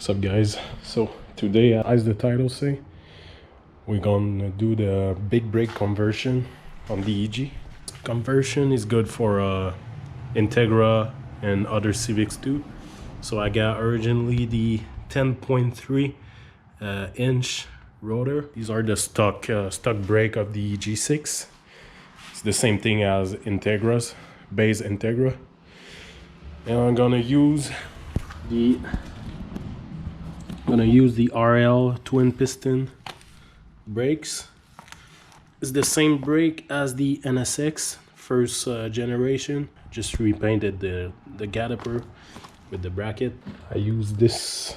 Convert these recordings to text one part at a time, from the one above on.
What's up, guys? So today, as the title say, we're gonna do the big brake conversion on the EG. Conversion is good for INTEGRA and other CIVICs too. So I got originally the 10.3 inch rotor. These are the stock brake of the G6. It's the same thing as INTEGRA's base INTEGRA. And I'm gonna use the RL twin piston brakes. It's the same brake as the NSX first generation. Just repainted the caliper with the bracket. I use this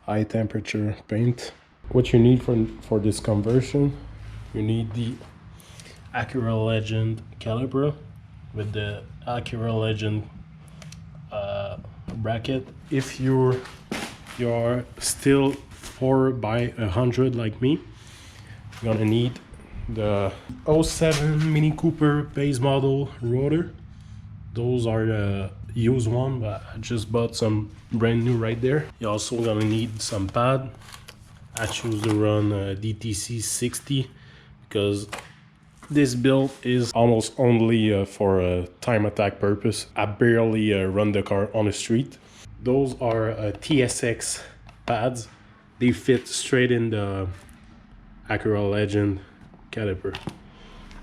high temperature paint. What you need for this conversion, you need the Acura Legend caliper with the Acura Legend bracket. If you're still 4x100 like me, you're gonna need the 07 Mini Cooper base model rotor. Those are the used one, but I just bought some brand new right there. You're also gonna need some pad. I choose to run DTC 60 because this build is almost only for a time attack purpose. I barely run the car on the street. Those are TSX pads. They fit straight in the Acura Legend caliper.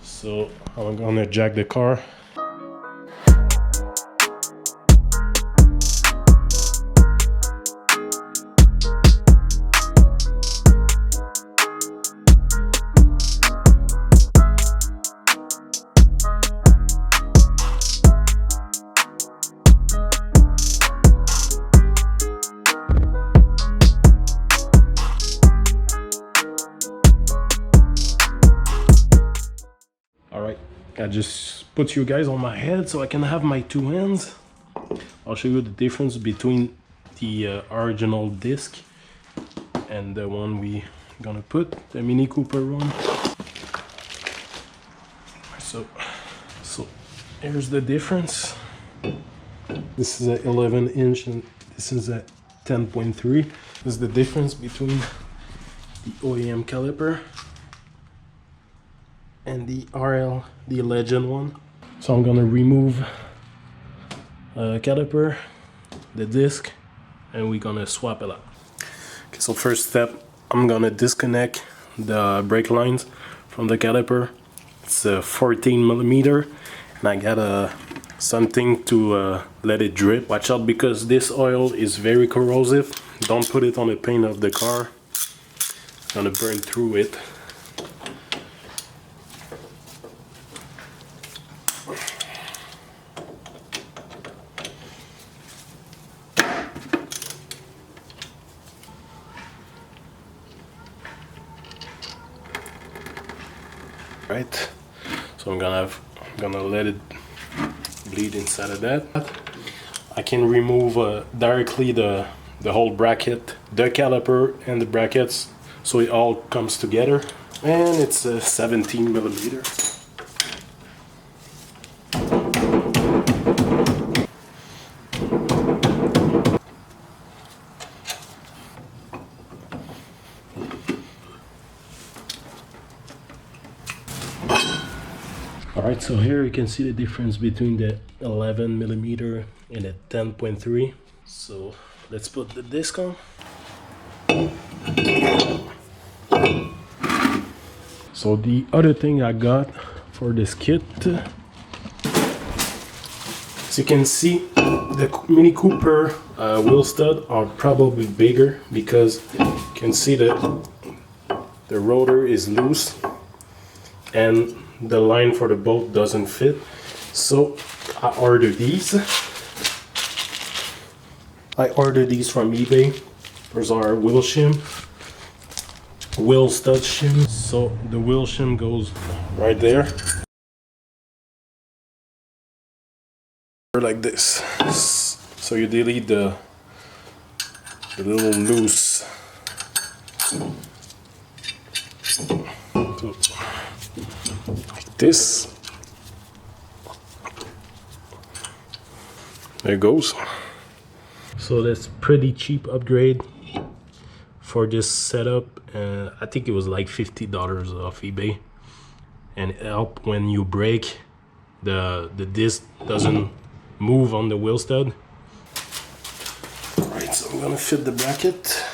So I'm gonna jack the car. I just put you guys on my head so I can have my two hands. I'll show you the difference between the original disc and the one we gonna put, the Mini Cooper one. So here's the difference. This is a 11 inch and this is a 10.3. This is the difference between the OEM caliper and the RL, the Legend one. So I'm gonna remove caliper, the disc, and we're gonna swap it out. Okay, so first step, I'm gonna disconnect the brake lines from the caliper. It's a 14mm, and I got something to let it drip. Watch out because this oil is very corrosive. Don't put it on the paint of the car. It's gonna burn through it. Right, so I'm gonna let it bleed inside of that. I can remove directly the whole bracket, the caliper and the brackets, so it all comes together. And it's a 17mm. Alright, so here you can see the difference between the 11mm and the 10.3. So let's put the disc on. So the other thing I got for this kit, as you can see, the Mini Cooper wheel stud are probably bigger because you can see that the rotor is loose and the line for the bolt doesn't fit. So I ordered these. I ordered these from eBay. There's our wheel shim, wheel stud shim. So the wheel shim goes right there, like this. So you delete the little loose. Like this. There it goes. So that's pretty cheap upgrade. for this setup. I think it was like $50 off eBay, and it help when you brake, the disc doesn't move on the wheel stud. Alright, so I'm gonna fit the bracket.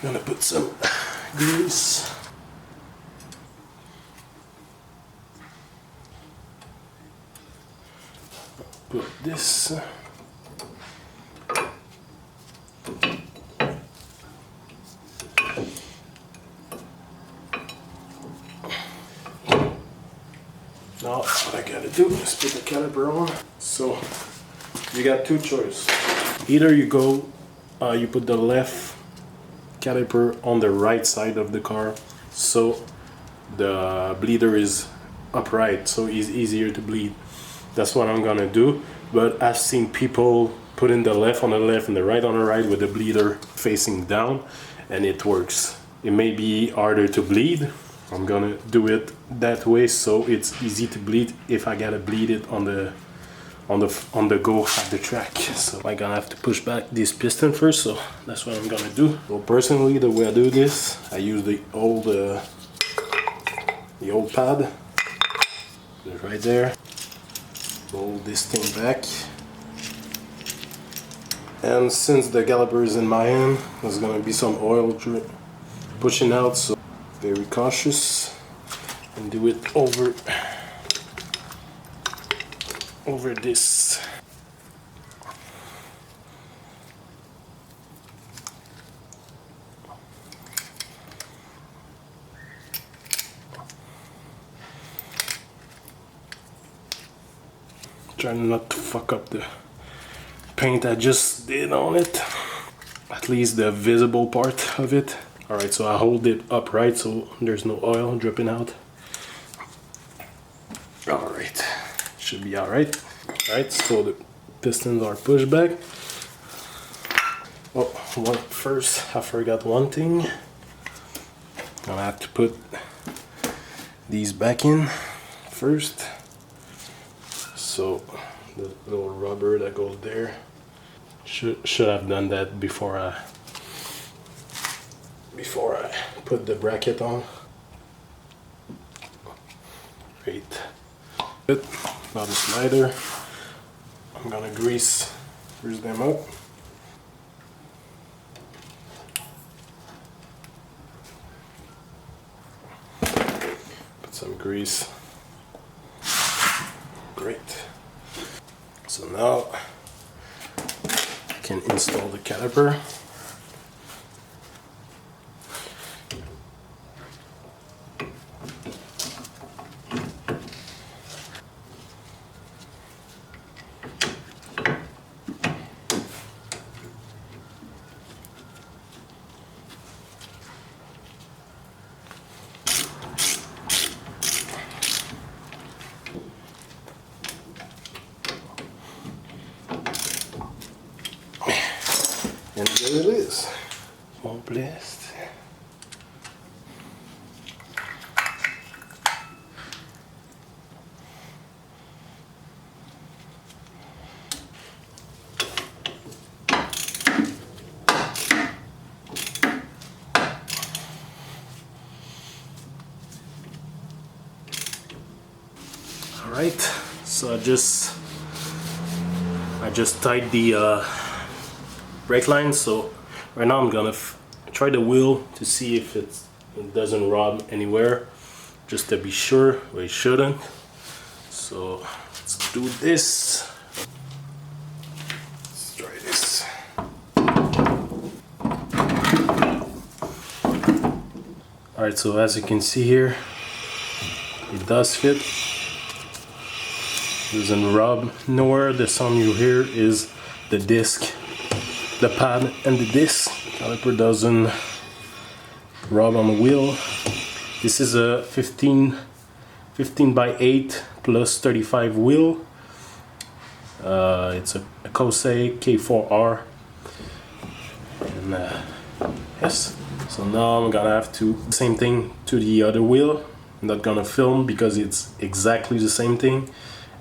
I'm gonna put some grease. Put this. Now what I gotta do is put the caliper on. So you got two choices. Either you go, you put the left caliper on the right side of the car, so the bleeder is upright, so it's easier to bleed. That's what I'm gonna do. But I've seen people putting the left on the left and the right on the right with the bleeder facing down, and it works. It may be harder to bleed. I'm gonna do it that way so it's easy to bleed if I gotta bleed it on the go at the track. So I'm gonna have to push back this piston first, so that's what I'm gonna do. So personally, the way I do this, I use the old pad. Put it right there. Roll this thing back. And since the caliper is in my hand, there's gonna be some oil pushing out, so very cautious, and do it over this. Trying not to fuck up the paint I just did on it, at least the visible part of it. Alright, so I hold it upright so there's no oil dripping out. Alright, should be alright. Alright, so the pistons are pushed back. Oh, first I forgot one thing. I'm gonna have to put these back in first. So the little rubber that goes there, should have done that before I put the bracket on. Great. Good. Now the slider, I'm gonna grease them up. Put some grease. Great. So now I can install the caliper. And there it is, all blessed. All right, so I just tied the brake line. So right now I'm gonna try the wheel to see if it doesn't rub anywhere, just to be sure. Well, it shouldn't. So let's do this. Let's try this. Alright, so as you can see here, it does fit. It doesn't rub nowhere. The sound you hear is the disc, the pad and the disc. Caliper doesn't rub on the wheel. This is a 15 by 8 plus 35 wheel. It's a Kosei K4R. And yes, so now I'm gonna have to same thing to the other wheel. I'm not gonna film because it's exactly the same thing,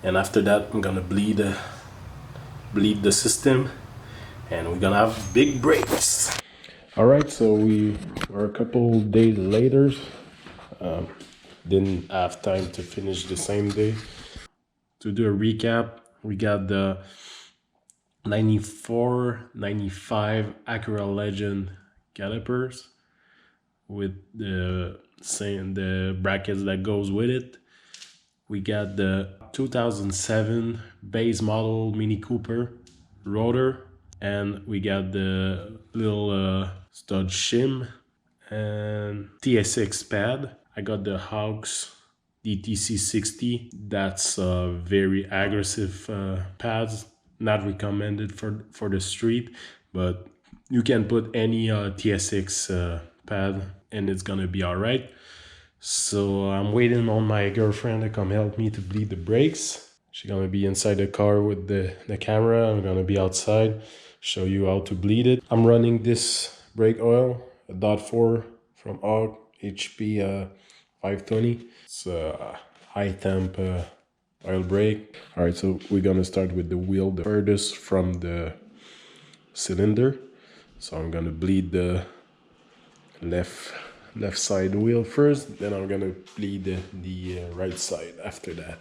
and after that I'm gonna bleed the system, and we're gonna have big brakes. All right, so we are a couple days later. Didn't have time to finish the same day. To do a recap, we got the 94-95 Acura Legend calipers with the brackets that goes with it. We got the 2007 base model Mini Cooper rotor, and we got the little stud shim and TSX pad. I got the Hogs DTC60. That's very aggressive pads, not recommended for the street, but you can put any TSX pad and it's gonna be all right. So I'm waiting on my girlfriend to come help me to bleed the brakes. She's gonna be inside the car with the camera. I'm gonna be outside, show you how to bleed it. I'm running this brake oil, a .4 from Hog HP 520. It's a high temp oil brake. All right, so we're gonna start with the wheel the furthest from the cylinder. So I'm gonna bleed the left side wheel first, then I'm gonna bleed the right side after that.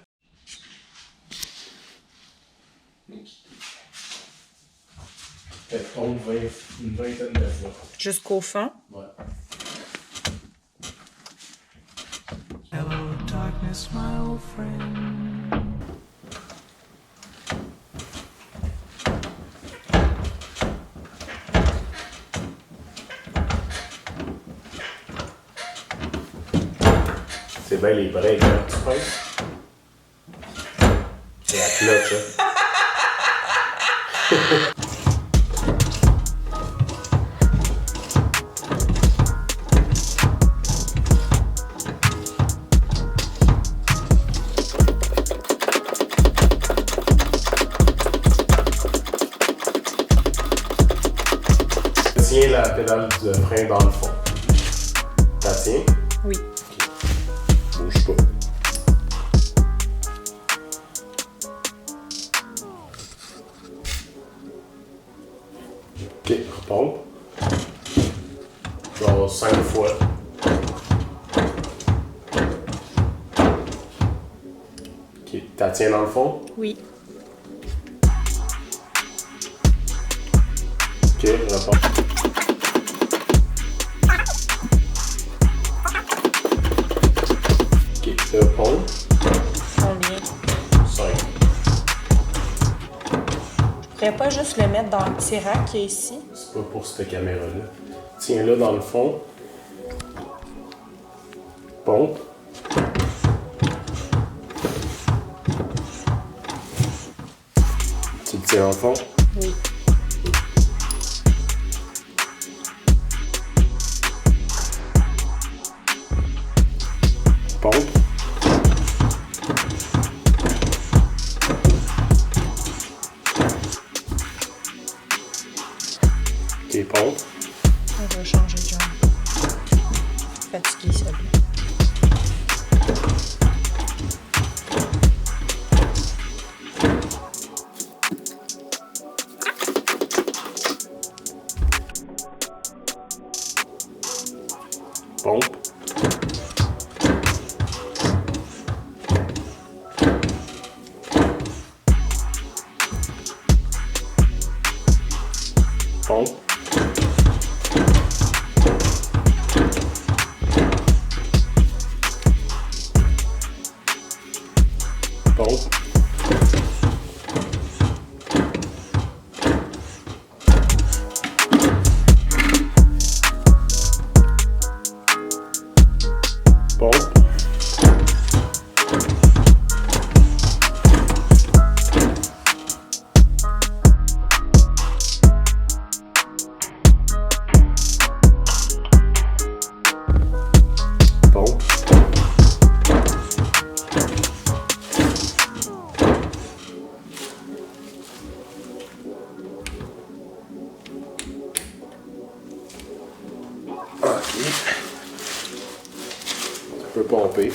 Une vingtaine de fois. Jusqu'au fond? Ouais. Hello, darkness, my old friend. C'est bien les breaks, hein, tu penses? C'est la clutch, hein? Tiens la pédale de frein dans le fond. Ça tient? Oui. Okay. Bouge pas. Ok, repompe. Genre 5 fois. Ok, t'as tiens dans le fond? Oui. Ok, repompe. Pompe. Combien? 5. Je pourrais pas juste le mettre dans le petit rack qu'il y a ici? C'est pas pour cette caméra-là. Tiens-le dans le fond. Pompe. Tu le tiens en fond? Oui. Pompe. Ok, pompe. On va changer de genre. Fatigué, celui-là. Pompe. Pompe. Pompe. Pompe. Tu peux pomper.